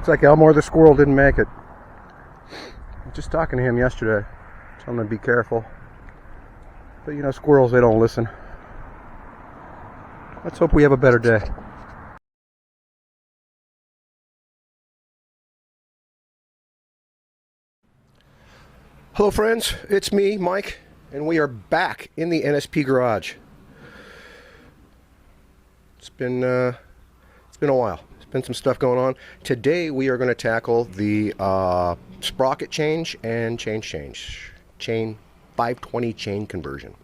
Looks like Elmore the squirrel didn't make it. I was just talking to him yesterday. Telling him to be careful. But you know, squirrels, they don't listen. Let's hope we have a better day. Hello friends, it's me, Mike, and we are back in the NSP garage. It's been a while. There's been some stuff going on. Today we are going to tackle the sprocket change and chain 520 chain conversion.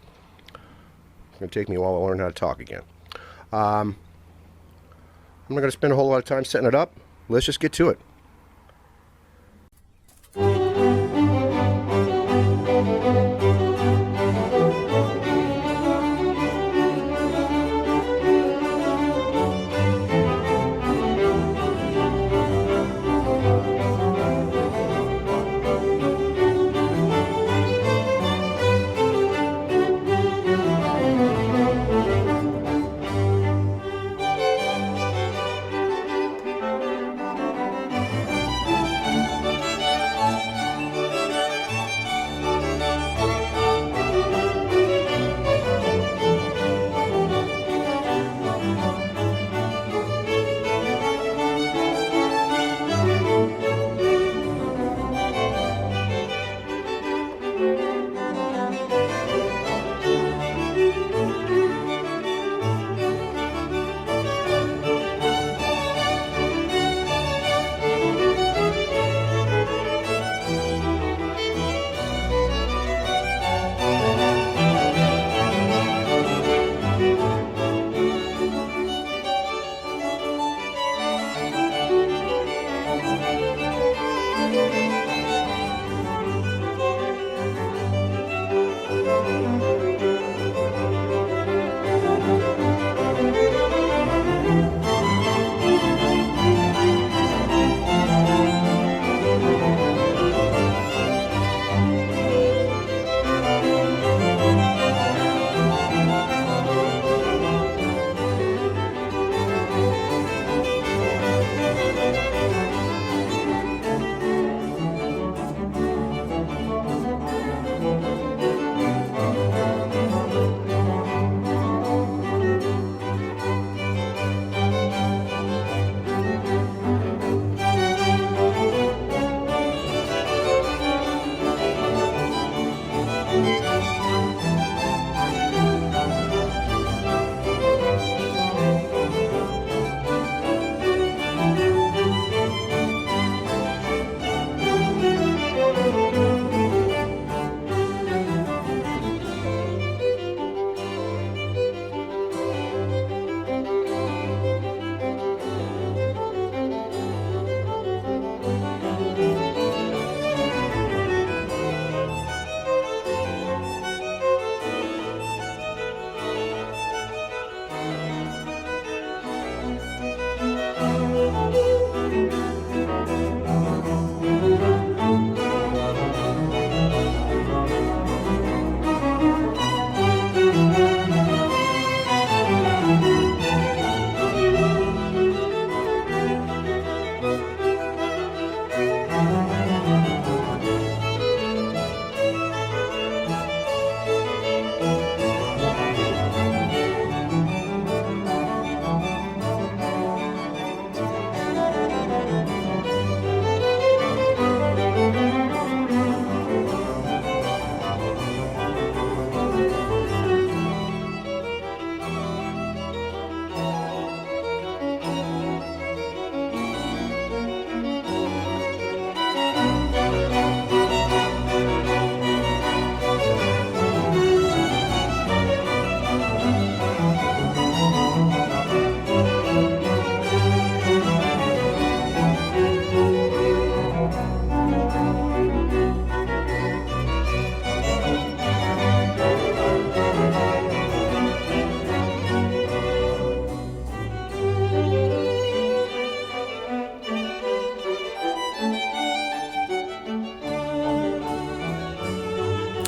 It's going to take me a while to learn how to talk again. I'm not going to spend a whole lot of time setting it up. Let's just get to it.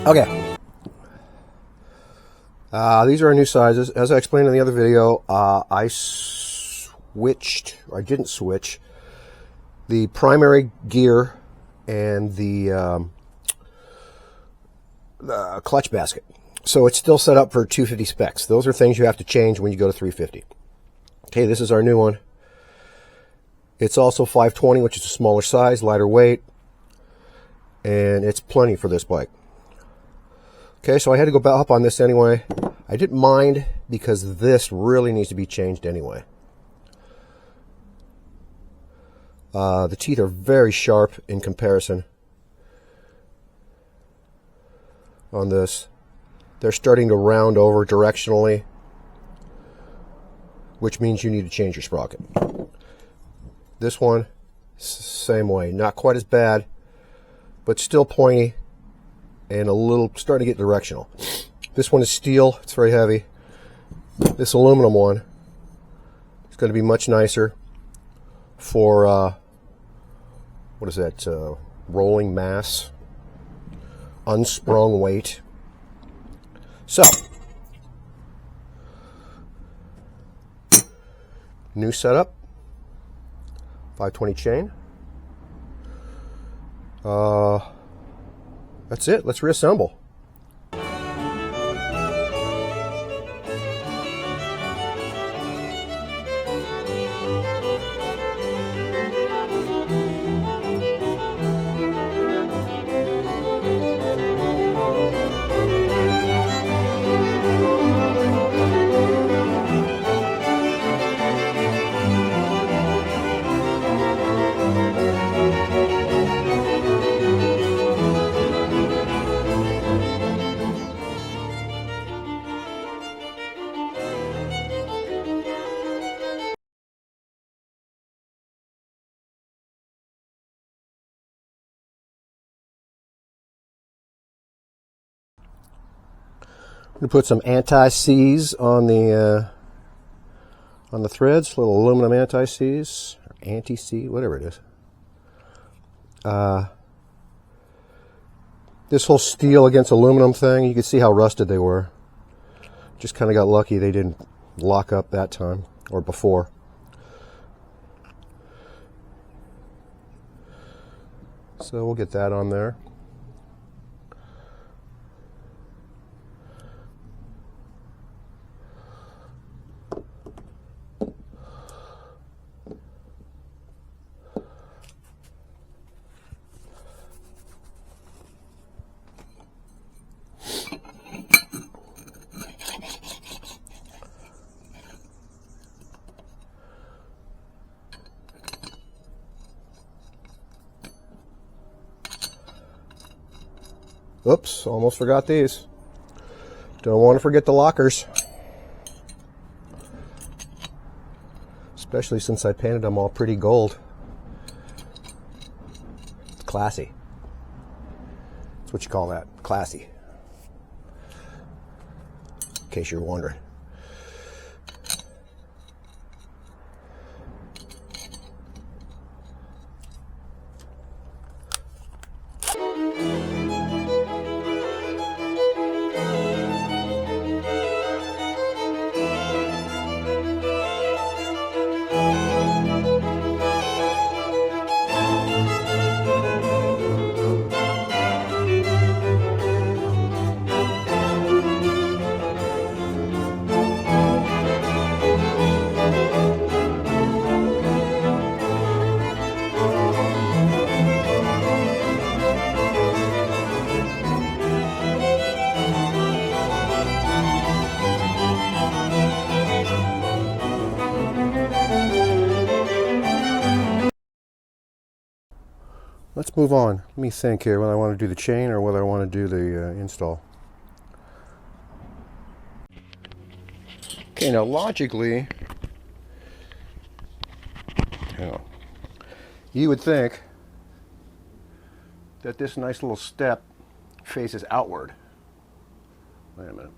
Okay. These are our new sizes. As I explained in the other video, I didn't switch the primary gear and the clutch basket. So it's still set up for 250 specs. Those are things you have to change when you go to 350. Okay, this is our new one. It's also 520, which is a smaller size, lighter weight, and it's plenty for this bike. Okay, so I had to go up on this anyway. I didn't mind because this really needs to be changed anyway. The teeth are very sharp in comparison on this. They're starting to round over directionally, which means you need to change your sprocket. This one, same way. Not quite as bad, but still pointy and a little starting to get directional. This one is steel. It's very heavy. This aluminum one is going to be much nicer for, what is that, rolling mass, unsprung weight. So, new setup, 520 chain. That's it. Let's reassemble. I'm going to put some anti-seize on the threads, little aluminum anti-seize, or anti-seize, whatever it is. This whole steel against aluminum thing, you can see how rusted they were. Just kind of got lucky they didn't lock up that time, or before. So we'll get that on there. Oops, almost forgot these. Don't want to forget the lockers. Especially since I painted them all pretty gold. It's classy. That's what you call that, classy. In case you're wondering. Let's move on. Let me think here whether I want to do the chain or whether I want to do the install. Okay, now logically, you would think that this nice little step faces outward. Wait a minute,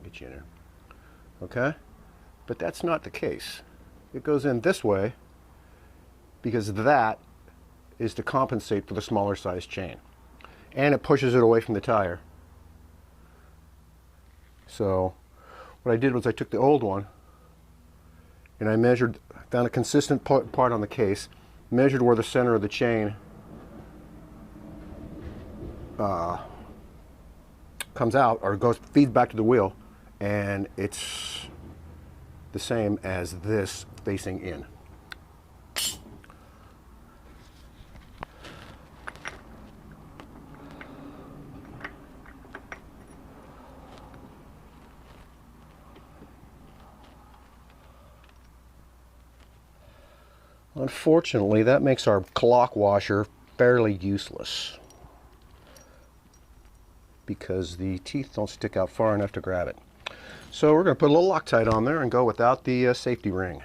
get you in there. Okay, but that's not the case. It goes in this way because that is to compensate for the smaller size chain, and it pushes it away from the tire. So what I did was I took the old one and I measured, found a consistent part on the case, measured where the center of the chain comes out, or feeds back to the wheel, and it's the same as this facing in. Unfortunately, that makes our clock washer fairly useless because the teeth don't stick out far enough to grab it. So we're going to put a little Loctite on there and go without the safety ring.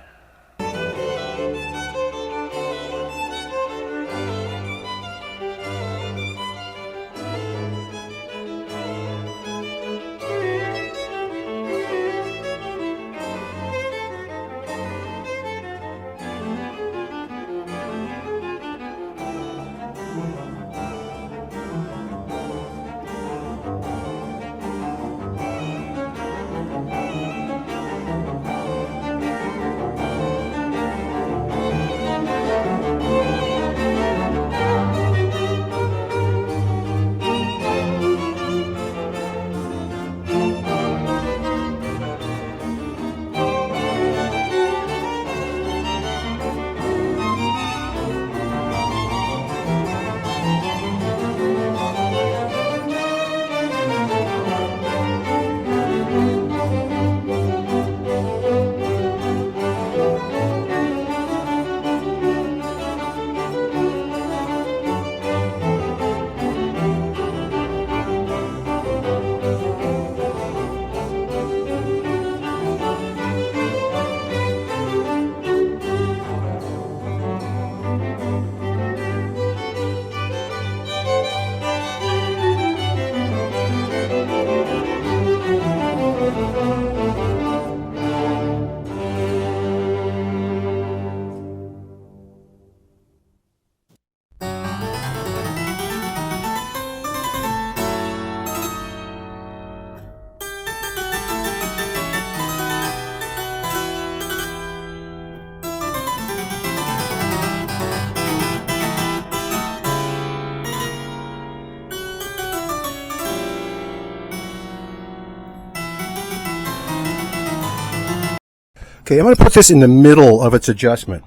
Okay, I'm going to put this in the middle of its adjustment.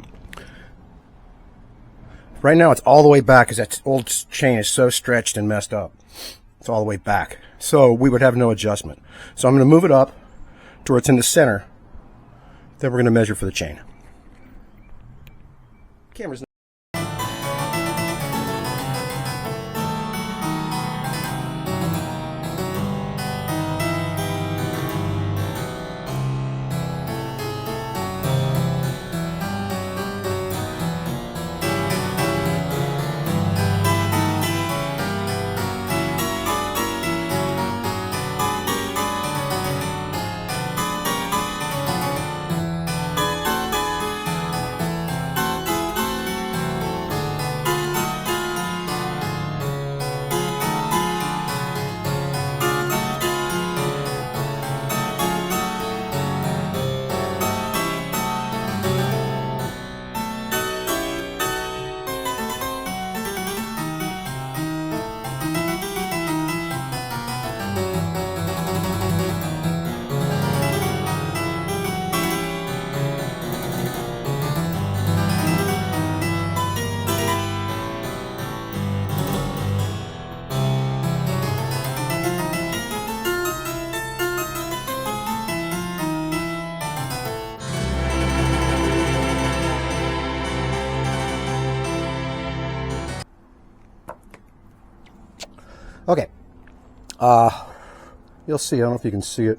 Right now it's all the way back because that old chain is so stretched and messed up. It's all the way back. So we would have no adjustment. So I'm going to move it up to where it's in the center. Then we're going to measure for the chain. Camera's not. Okay, you'll see, I don't know if you can see it,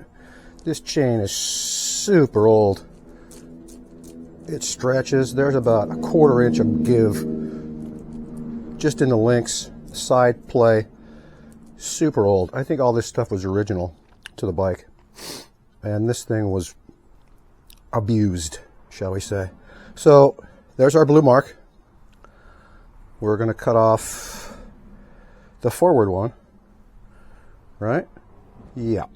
this chain is super old. It stretches, there's about a 1/4 inch of give just in the links, side play, super old. I think all this stuff was original to the bike, and this thing was abused, shall we say. So there's our blue mark. We're going to cut off the forward one, right? Yeah.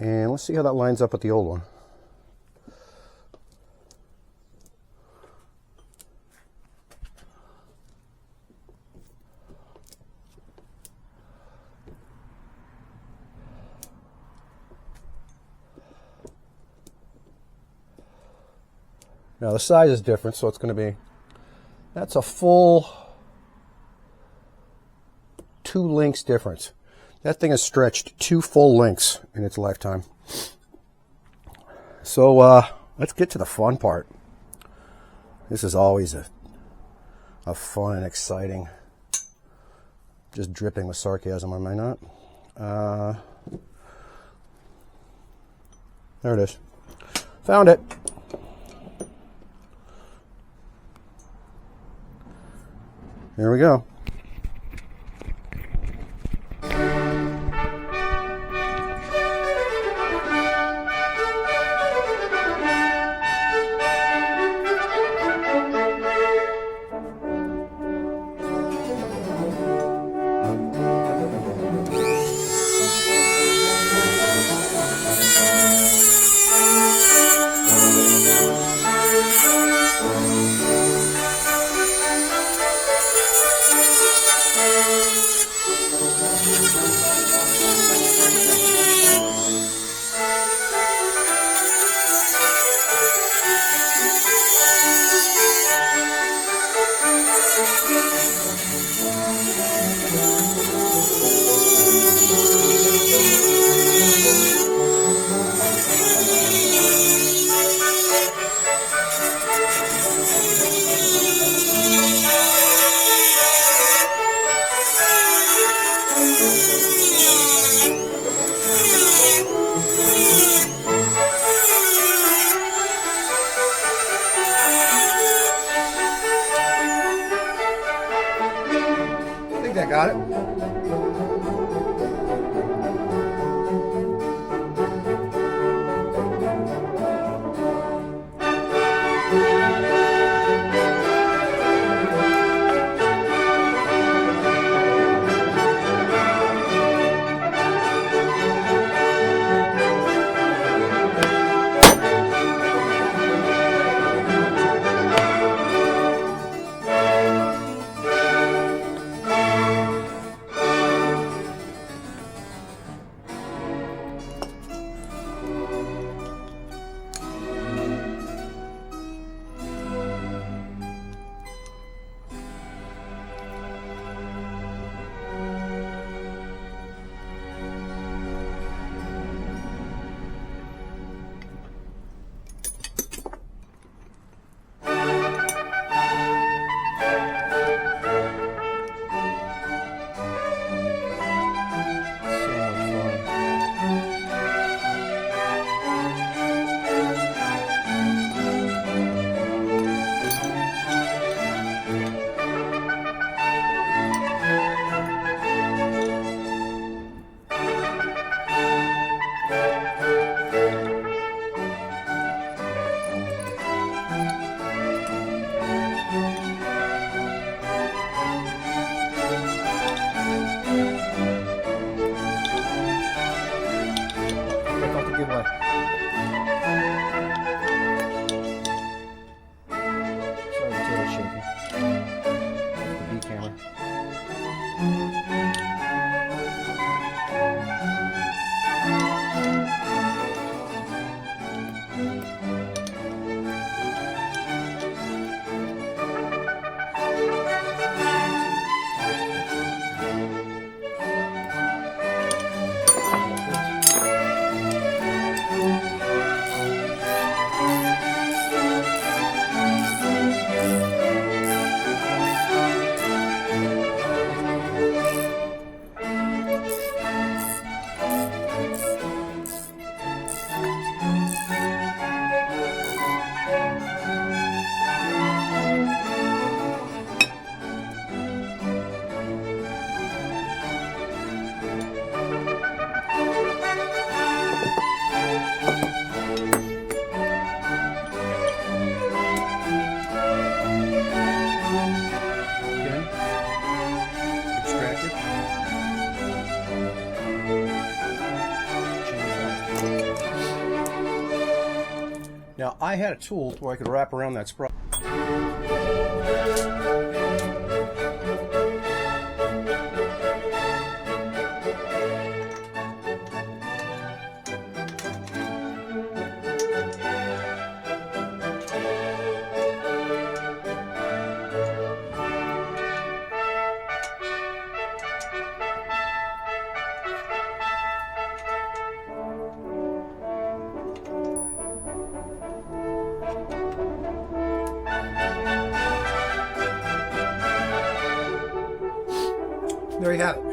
And let's see how that lines up with the old one. Now the size is different, so it's going to be, that's a full 2 links difference. That thing has stretched 2 full links in its lifetime. So let's get to the fun part. This is always a fun and exciting, just dripping with sarcasm, am I not? There it is. Found it. Here we go. I got it. Now, I had a tool where I could wrap around that sprocket. there you have it.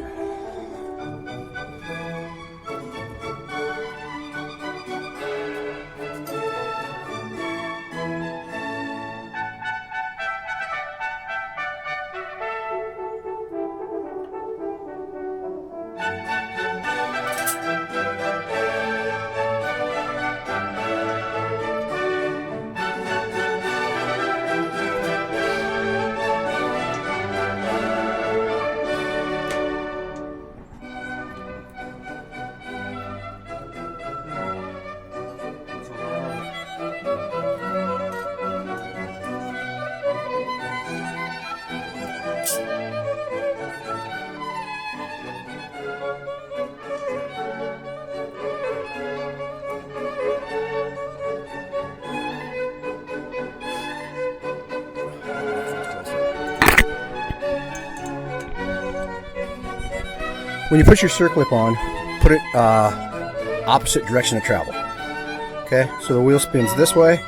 When you put your circlip on, put it opposite direction of travel. Okay, so the wheel spins this way.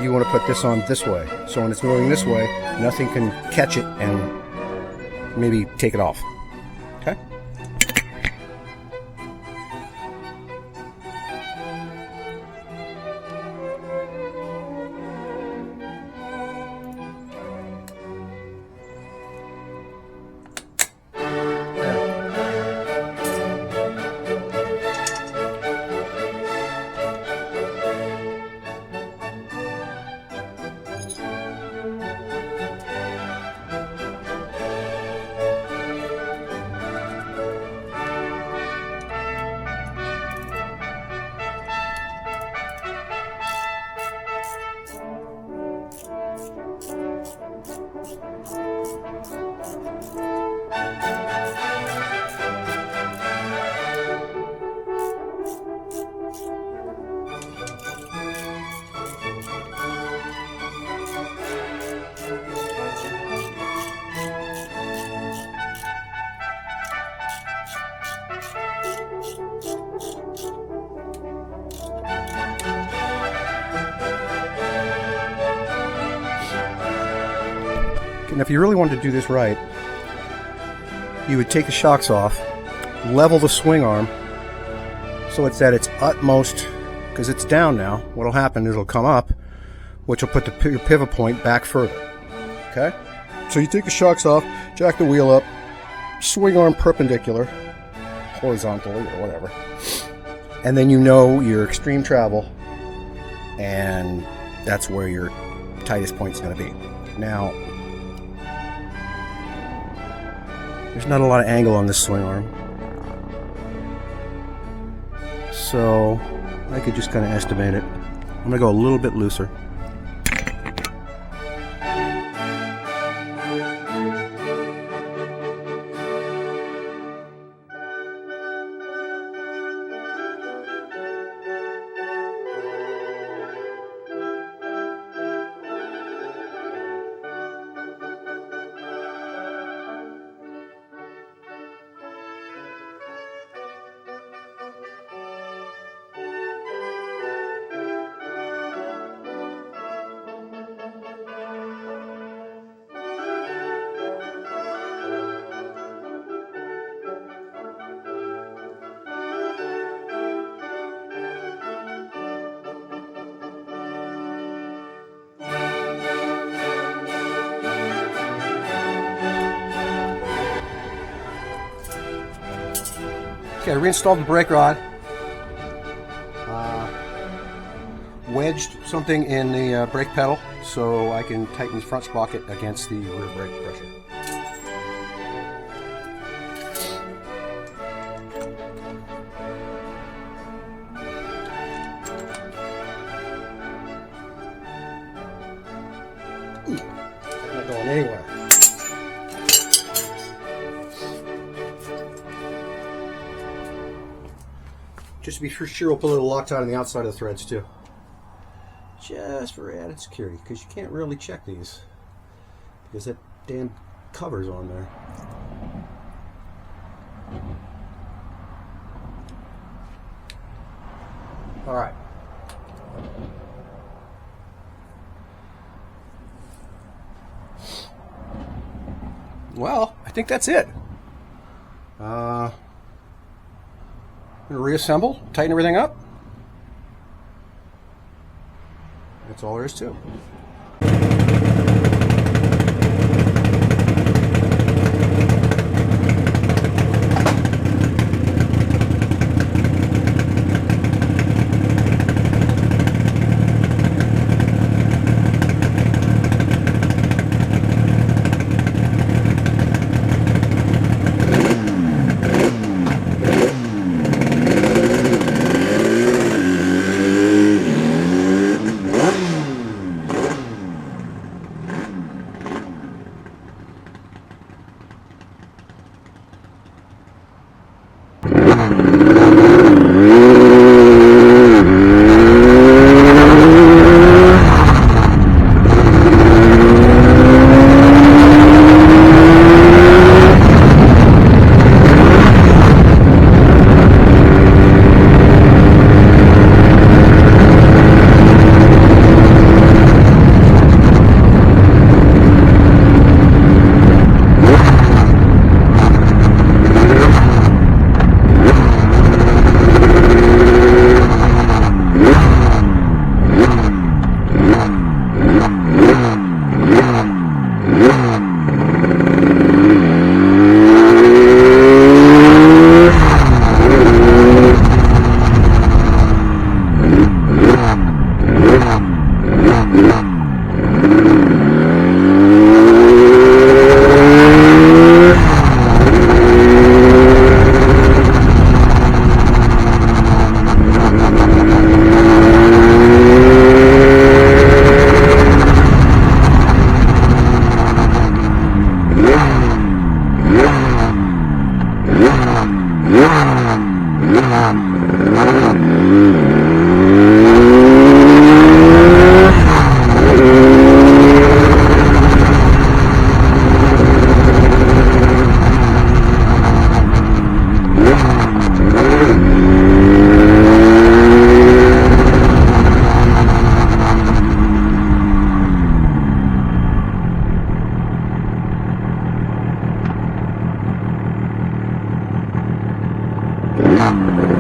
You want to put this on this way. So when it's moving this way, nothing can catch it and maybe take it off. Okay? And if you really wanted to do this right, you would take the shocks off, level the swing arm so it's at its utmost, because it's down now. What'll happen is it'll come up, which will put your pivot point back further. Okay? So you take the shocks off, jack the wheel up, swing arm perpendicular, horizontally or whatever, and then you know your extreme travel, and that's where your tightest point is going to be. Now, there's not a lot of angle on this swing arm, so I could just kind of estimate it. I'm going to go a little bit looser. Okay, I reinstalled the brake rod, wedged something in the brake pedal so I can tighten the front sprocket against the rear brake pressure. It's not going anywhere. Just to be sure, we'll put a little Loctite on the outside of the threads too. Just for added security, because you can't really check these because that damn cover's on there. All right. Well, I think that's it. Reassemble, tighten everything up. That's all there is to it. Elmore.